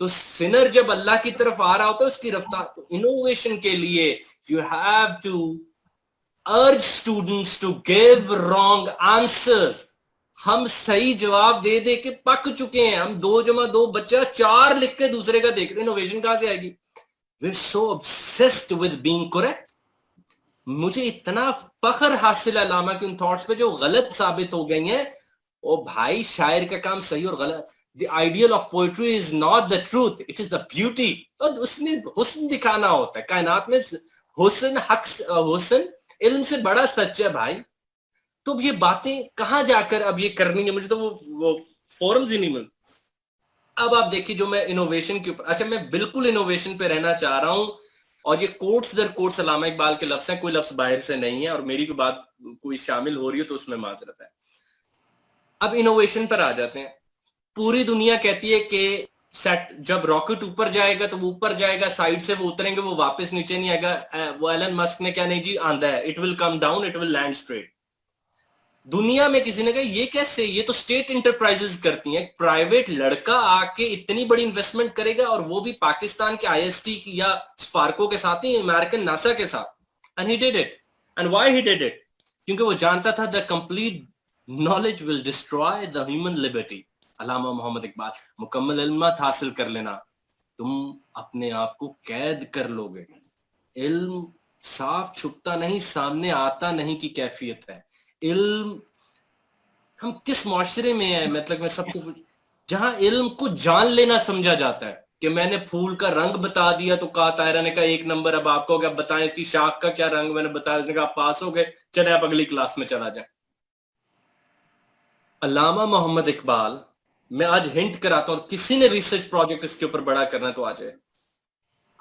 تو سنر جب اللہ کی طرف آ رہا ہوتا ہے اس کی رفتار. تو انوویشن کے لیے you have to urge students to give wrong answers. ہم صحیح جواب دے دے کے پک چکے ہیں. ہم 2+2 بچہ 4 لکھ کے دوسرے کا دیکھ رہے ہیں. انوویشن کہاں سے آئے گی؟ we're so obsessed with being correct. مجھے اتنا فخر حاصل ہے علامہ کی ان تھاٹس پہ جو غلط ثابت ہو گئی ہیں. او بھائی شاعر کا کام صحیح اور غلط. The ideal of poetry is not the truth, it is the beauty. اور اس نے حسن دکھانا ہوتا ہے. کائنات میں حسن حسن علم سے بڑا سچ ہے بھائی. تو اب یہ باتیں کہاں جا کر اب یہ کرنی ہے؟ مجھے تو وہ فورمز ہی نہیں مل. اب آپ دیکھیے جو میں انوویشن کے اوپر, اچھا میں بالکل انوویشن پہ رہنا چاہ رہا ہوں, اور یہ کوٹس در کوٹس علامہ اقبال کے لفظ ہیں, کوئی لفظ باہر سے نہیں ہے, اور میری کوئی بات کوئی شامل ہو رہی ہے تو اس میں معذرت ہے. اب انوویشن پر آ جاتے ہیں. پوری دنیا کہتی ہے کہ جب راکٹ اوپر جائے گا تو وہ اوپر جائے گا, سائڈ سے وہ اتریں گے, وہ واپس نیچے نہیں آئے گا. وہ ایلن مسک نے کیا نہیں جی آندھا ہے, it will come down, it will land straight. دنیا میں کسی نے کہا یہ کیسے, یہ تو اسٹیٹ انٹرپرائزز کرتی ہیں. پرائیویٹ لڑکا آ کے اتنی بڑی انویسٹمنٹ کرے گا, اور وہ بھی پاکستان کے آئی ایس ٹی یا سپارکو کے ساتھ نہیں, امریکن ناسا کے ساتھ. And he did it. And why he did it? کیونکہ وہ جانتا تھا the complete knowledge will destroy the human liberty. علامہ محمد اقبال, مکمل علمات حاصل کر لینا, تم اپنے آپ کو قید کر لو گے. علم صاف چھپتا نہیں, سامنے آتا نہیں کی کیفیت ہے. علم ہم کس معاشرے میں ہیں, مطلب میں سب سے جہاں علم کو جان لینا سمجھا جاتا ہے کہ میں نے پھول کا رنگ بتا دیا تو کہا طاہرہ نے کہا 1 نمبر, اب آپ کو کیا بتائیں اس کی شاخ کا کیا رنگ, میں نے بتایا, اس نے کہا آپ پاس ہو گئے, چلے آپ اگلی کلاس میں چلا جائیں. علامہ محمد اقبال, میں آج ہنٹ کراتا ہوں, کسی نے ریسرچ پروجیکٹ اس کے اوپر بڑا کرنا تو آ جائے.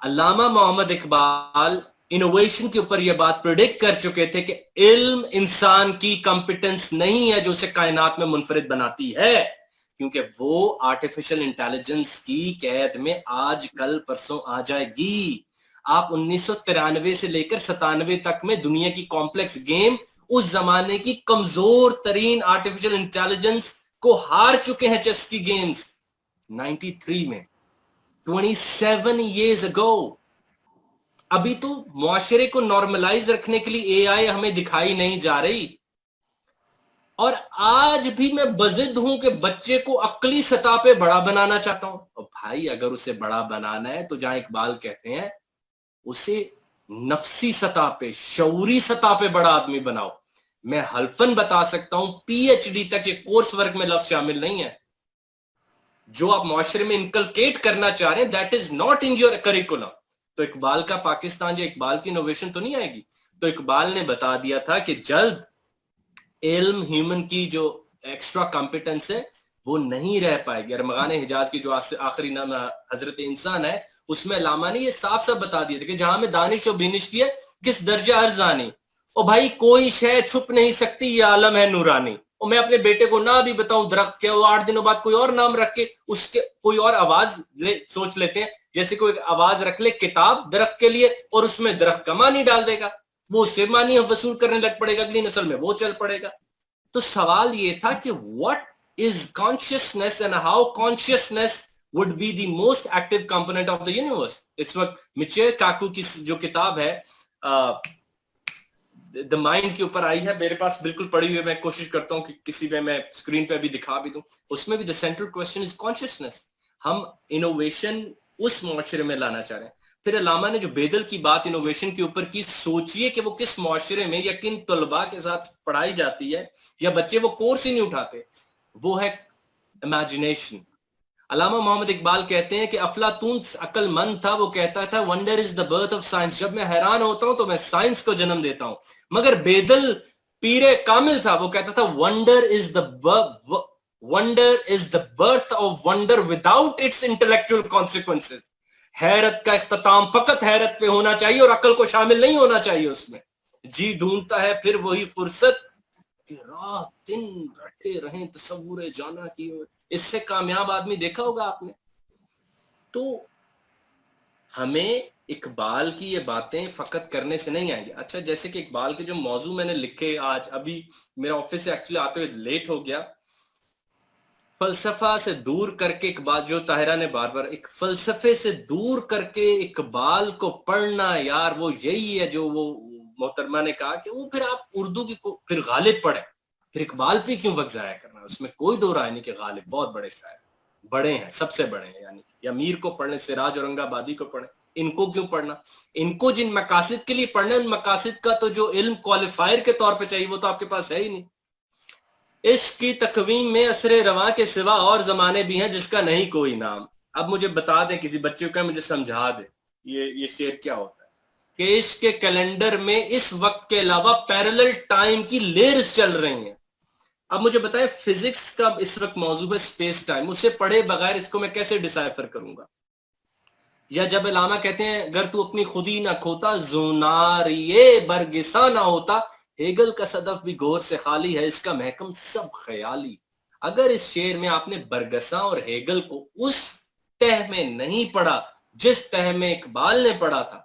علامہ محمد اقبال انوویشن کے اوپر یہ بات پریڈکٹ کر چکے تھے کہ علم انسان کی کمپیٹنس نہیں ہے جو اسے کائنات میں منفرد بناتی ہے, کیونکہ وہ آرٹیفیشل انٹیلیجنس کی قید میں آج کل پرسوں آ جائے گی. آپ 1993 سے لے کر 97 تک میں دنیا کی کمپلیکس گیم اس زمانے کی کمزور ترین آرٹیفیشل انٹیلیجنس کو ہار چکے ہیں. چیس کی گیمز 93 میں, 27 years ago. ابھی تو معاشرے کو نارملائز رکھنے کے لیے اے آئی ہمیں دکھائی نہیں جا رہی, اور آج بھی میں بضد ہوں کہ بچے کو عقلی سطح پہ بڑا بنانا چاہتا ہوں. اور بھائی اگر اسے بڑا بنانا ہے تو جہاں اقبال کہتے ہیں اسے نفسی سطح پہ, شعوری سطح پہ بڑا آدمی بناؤ. میں حلفاً بتا سکتا ہوں پی ایچ ڈی تک یہ کورس ورک میں لفظ شامل نہیں ہے. جو آپ معاشرے میں انکلکیٹ کرنا چاہ رہے ہیں that is not in your curriculum. تو اقبال کا پاکستان جو اقبال کی انوویشن تو نہیں آئے گی. تو اقبال نے بتا دیا تھا کہ جلد علم ہیومن کی جو ایکسٹرا کمپیٹنس ہے وہ نہیں رہ پائے گی. ارمغان حجاز کی جو آخری نام حضرت انسان ہے اس میں علامہ نے یہ صاف صاف بتا دیا تھا کہ جہاں میں دانش و بینش کی ہے کس درجہ ارزانی. اور بھائی کوئی شے چھپ نہیں سکتی, یہ عالم ہے نورانی. اور میں اپنے بیٹے کو نہ بھی بتاؤں درخت کے, وہ 8 دنوں بعد کوئی اور نام رکھ کے اس کے کوئی اور آواز سوچ لیتے ہیں, جیسے کوئی آواز رکھ لے کتاب درخت کے لیے اور اس میں درخت کا معنی ڈال دے گا, وہ اس سے معنی وصول کرنے لگ پڑے گا, اگلی نسل میں وہ چل پڑے گا. تو سوال یہ تھا کہ what is consciousness and how consciousness would be the most active component of the universe. اس وقت مچے کاکو کی جو کتاب ہے دا مائنڈ کے اوپر آئی ہے, میرے پاس بالکل پڑھی ہوئی ہے, میں کوشش کرتا ہوں کہ کسی میں اسکرین پہ بھی دکھا بھی دوں. اس میں بھی the central question is consciousness. ہم انوویشن اس معاشرے میں لانا چاہ رہے ہیں. پھر علامہ نے جو بیدل کی بات انوویشن کے اوپر کی, سوچئے کہ وہ کس معاشرے میں یا کن طلباء کے ساتھ پڑھائی جاتی ہے, یا بچے وہ کورس ہی نہیں اٹھاتے, وہ ہے امیجنیشن. علامہ محمد اقبال کہتے ہیں کہ افلاطون عقل مند تھا, وہ کہتا تھا wonder is the birth of science. جب میں حیران ہوتا ہوں تو میں سائنس کو جنم دیتا ہوں. مگر بیدل پیر کامل تھا, وہ کہتا تھا wonder is the birth of wonder without its intellectual consequences. حیرت کا اختتام فقط حیرت پہ ہونا چاہیے اور عقل کو شامل نہیں ہونا چاہیے اس میں. جی ڈھونڈتا ہے پھر وہی فرصت کہ رات دن بیٹھے رہیں تصور جانا کی. اس سے کامیاب آدمی دیکھا ہوگا آپ نے. تو ہمیں اقبال کی یہ باتیں فقط کرنے سے نہیں آئیں گی. اچھا جیسے کہ اقبال کے جو موضوع میں نے لکھے, آج ابھی میرا آفس سے ایکچولی آتے ہوئے لیٹ ہو گیا, فلسفہ سے دور کر کے اقبال, جو طاہرہ نے بار بار, ایک فلسفے سے دور کر کے اقبال کو پڑھنا یار, وہ یہی ہے جو وہ محترمہ نے کہا کہ وہ پھر آپ اردو کی پھر غالب پڑھیں, پھر اقبال پہ کیوں وقت ضائع کرنا. اس میں کوئی دو رائے نہیں کہ غالب بہت بڑے شاعر, بڑے ہیں, سب سے بڑے ہیں, یعنی یا میر کو پڑھیں, سراج اورنگ آبادی کو پڑھیں, ان کو کیوں پڑھنا. ان کو جن مقاصد کے لیے پڑھنا, ان مقاصد کا تو جو علم کوالیفائر کے طور پہ چاہیے وہ تو آپ کے پاس ہے ہی نہیں. عشق کی تقویم میں عصر رواں کے سوا اور زمانے بھی ہیں جس کا نہیں کوئی نام. اب مجھے بتا دیں, کسی بچے کو مجھے سمجھا دے یہ شعر کیا ہوتا ہے کہ عشق کے کیلنڈر میں اس وقت کے علاوہ پیرلل ٹائم کی لیئرز چل رہی ہیں. اب مجھے بتائیں, فزکس کا اس وقت موضوع ہے اسپیس ٹائم, اسے پڑھے بغیر اس کو میں کیسے ڈیسائفر کروں گا. یا جب علامہ کہتے ہیں اگر تو اپنی خودی نہ کھوتا زوناریے برگسا نہ ہوتا, ہیگل کا صدف بھی گور سے خالی ہے, اس کا محکم سب خیالی. اگر اس شعر میں آپ نے برگسا اور ہیگل کو اس تہ میں نہیں پڑھا جس تہ میں اقبال نے پڑھا تھا,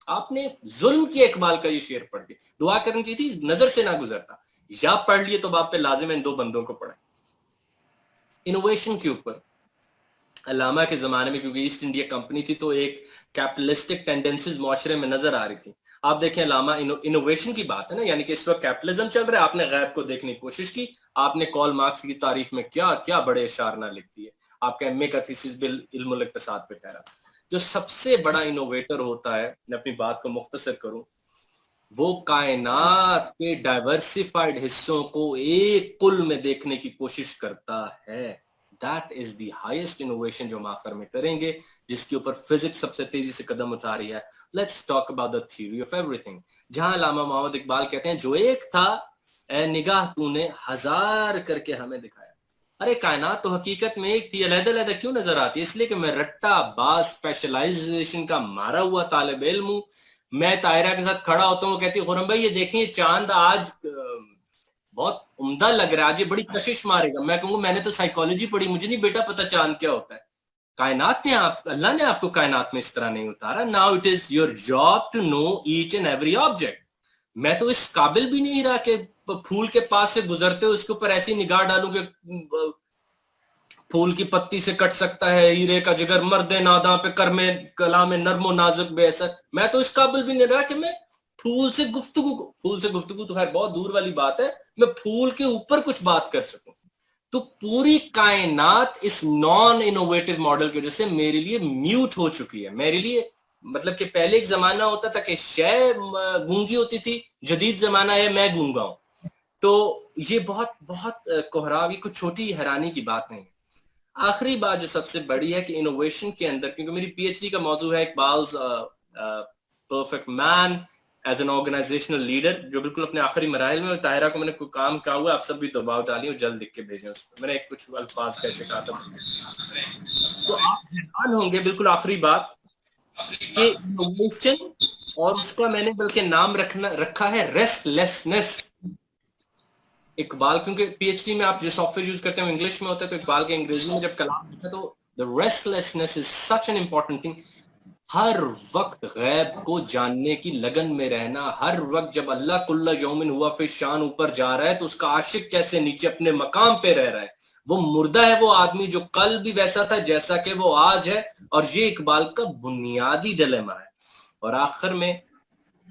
آپ نے ظلم کیا اقبال کا یہ شعر پڑھ کے. دعا کرنی چاہیے تھی نظر سے نہ گزرتا, یا پڑھ لیے تو آپ پہ لازم ہے ان دو بندوں کو پڑھیں. انوویشن کے اوپر علامہ کے زمانے میں, کیونکہ ایسٹ انڈیا کمپنی تھی تو ایک کیپٹلسٹک ٹینڈنسیز معاشرے میں نظر آ رہی تھی. آپ دیکھیں علامہ, انوویشن کی بات ہے نا, یعنی کہ اس وقت کیپٹلزم چل رہا ہے, آپ نے غیب کو دیکھنے کی کوشش کی, آپ نے کارل مارکس کی تعریف میں کیا کیا بڑے اشعار نہ لکھتی ہے. آپ کا ایم اے کا تھیسس بھی علم الاقتصاد پہ کہہ رہا تھا. جو سب سے بڑا انوویٹر ہوتا ہے, میں اپنی بات کو مختصر کروں, وہ کائنات کے ڈائیورسیفائڈ حصوں کو ایک کل میں دیکھنے کی کوشش کرتا ہے. That is the highest innovation جو ہم آخر میں کریں گے, جس کے اوپر فزکس سب سے تیزی سے قدم اٹھا رہی ہے. Let's talk about the theory of everything. جہاں علامہ محمد اقبال کہتے ہیں جو ایک تھا اے نگاہ تو نے ہزار کر کے ہمیں دکھایا. ارے کائنات تو حقیقت میں ایک تھی, علیحدہ علیحدہ کیوں نظر آتی ہے؟ اس لیے کہ میں رٹا باز اسپیشلائزیشن کا مارا ہوا طالب علم ہوں. میں طاہرہ کے ساتھ کھڑا ہوتا ہوں, وہ کہتی ہے خرم بھائی یہ دیکھیں یہ چاند آج بہت عمدہ لگ رہا ہے, آج یہ بڑی کشش مارے گا. میں کہوں گا میں نے تو سائیکالوجی پڑھی, مجھے نہیں بیٹا پتا چاند کیا ہوتا ہے. کائنات نے اللہ نے آپ کو کائنات میں اس طرح نہیں اتارا. Now it is your job to know each and every object. میں تو اس قابل بھی نہیں رہا کہ پھول کے پاس سے گزرتے ہو اس کے اوپر ایسی نگاہ ڈالوں کہ پھول کی پتی سے کٹ سکتا ہے ہیرے کا جگر, مرد ناداں پہ کرم کلام نرم و نازک بے اثر. میں تو اس قابل بھی نہیں رہا کہ میں پھول سے گفتگو تو خیر بہت دور والی بات ہے, میں پھول کے اوپر کچھ بات کر سکوں. تو پوری کائنات اس نان انوویٹو ماڈل کی وجہ سے میرے لیے میوٹ ہو چکی ہے. میرے لیے مطلب کہ پہلے ایک زمانہ ہوتا تھا کہ شے گونگی ہوتی تھی, جدید زمانہ ہے میں گونگا ہوں. تو یہ بہت بہت کوہراوی, کچھ چھوٹی حیرانی کی بات نہیں. آخری بات جو سب سے بڑی ہے کہ انوویشن کے اندر, کیونکہ میری پی ایچ ڈی کا موضوع ہے اقبال's perfect man as an organizational leader, جو بالکل اپنے آخری مراحل میں. طاہرہ کو میں نے کوئی کام کہا ہوا ہے, آپ سب بھی دباؤ ڈالیے اور جلد لکھ کے بھیجیں اس میں نے کچھ الفاظ کیسے کہا تھا. تو آپ حیران ہوں گے, بالکل آخری بات, کہ انوویشن اور اس کا میں نے بلکہ نام رکھا ہے ریسٹ لیسنس. اقبال کیونکہ پی ایچ ڈی میں آپ جو سافٹ ویئر یوز کرتے ہیں انگلش میں ہوتا ہے, تو اقبال کے انگریزی میں جب کلام لکھا تو the restlessness is such an important thing. ہر وقت غیب کو جاننے کی لگن میں رہنا, ہر وقت جب اللہ کل یومن ہوا فی شان اوپر جا رہا ہے تو اس کا عاشق کیسے نیچے اپنے مقام پہ رہ رہا ہے. وہ مردہ ہے وہ آدمی جو کل بھی ویسا تھا جیسا کہ وہ آج ہے, اور یہ اقبال کا بنیادی ڈیلیما ہے. اور آخر میں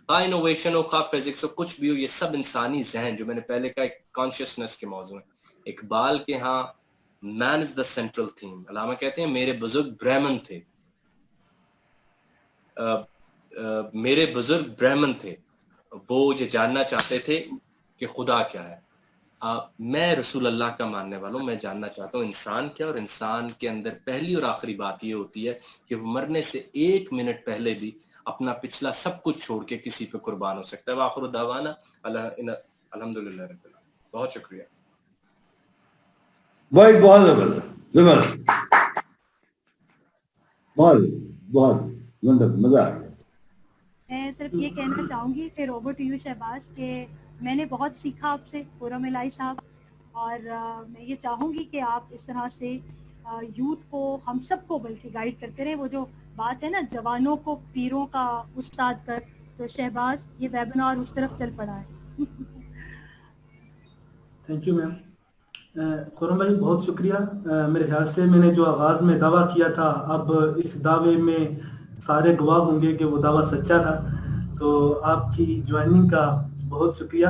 خواہ انوویشن ہو خواہ فزکس ہو کچھ بھی ہو, یہ سب انسانی ذہن, جو میں نے پہلے کہا کانشیسنس کے موضوع ہیں. اقبال کے ہاں مین از دا سینٹرل تھیم. علامہ کہتے ہیں میرے بزرگ برہمن تھے, میرے بزرگ برہمن تھے, وہ یہ جاننا چاہتے تھے کہ خدا کیا ہے. میں رسول اللہ کا ماننے والا ہوں, میں جاننا چاہتا ہوں انسان کیا, اور انسان کے اندر پہلی اور آخری بات یہ ہوتی ہے کہ وہ مرنے سے 1 منٹ پہلے بھی اپنا پچھلا سب کچھ چھوڑ کے کسی پہ قربان ہو سکتا ہے. وآخر دعوانا الحمدللہ رب العالمین. بہت شکریہ. بہت زبردست بہت مزہ آ گیا. میں صرف یہ کہنا چاہوں گی پھر اوور ٹو یو شہباز, کہ میں نے بہت سیکھا آپ سے خرم الہی صاحب, اور میں یہ چاہوں گی کہ آپ اس طرح سے یوتھ کو, ہم سب کو بلکہ گائیڈ کرتے رہیں. وہ جو بات ہے نا جوانوں کو پیروں کا استاد کر, تو شہباز یہ ویبنار اس طرف چل پڑا ہے. Thank you ma'am. خرم بھائی بہت شکریہ. میرے خیال سے میں نے جو آغاز میں دعویٰ کیا تھا اب اس دعوے میں سارے گواہ ہوں گے کہ وہ دعویٰ سچا تھا. تو آپ کی جوائننگ کا بہت شکریہ.